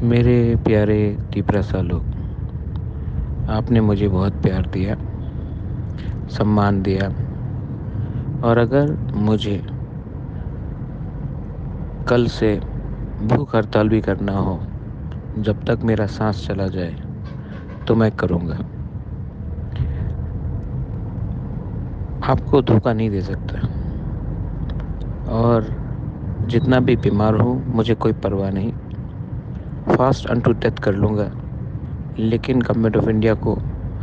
मेरे प्यारे तिपरासा लोग, आपने मुझे बहुत प्यार दिया, सम्मान दिया। और अगर मुझे कल से भूख हड़ताल भी करना हो, जब तक मेरा सांस चला जाए, तो मैं करूँगा। आपको धोखा नहीं दे सकता। और जितना भी बीमार हूँ, मुझे कोई परवाह नहीं। फास्ट अनटू डेथ कर लूँगा। लेकिन गवर्नमेंट ऑफ इंडिया को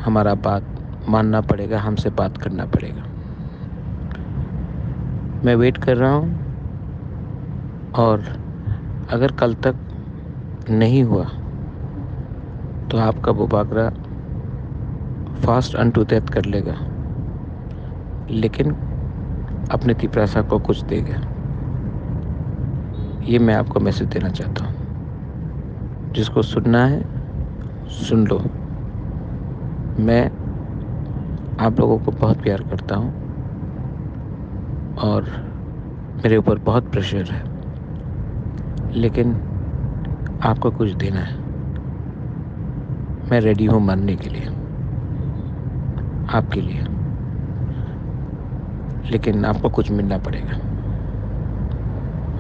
हमारा बात मानना पड़ेगा, हमसे बात करना पड़ेगा। मैं वेट कर रहा हूँ। और अगर कल तक नहीं हुआ तो आपका बुबागरा फास्ट अनटू डेथ कर लेगा, लेकिन अपने तिपरासा को कुछ देगा। ये मैं आपको मैसेज देना चाहता हूँ। जिसको सुनना है सुन लो। मैं आप लोगों को बहुत प्यार करता हूँ और मेरे ऊपर बहुत प्रेशर है, लेकिन आपको कुछ देना है। मैं रेडी हूँ मरने के लिए, आपके लिए, लेकिन आपको कुछ मिलना पड़ेगा।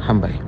हम भाई।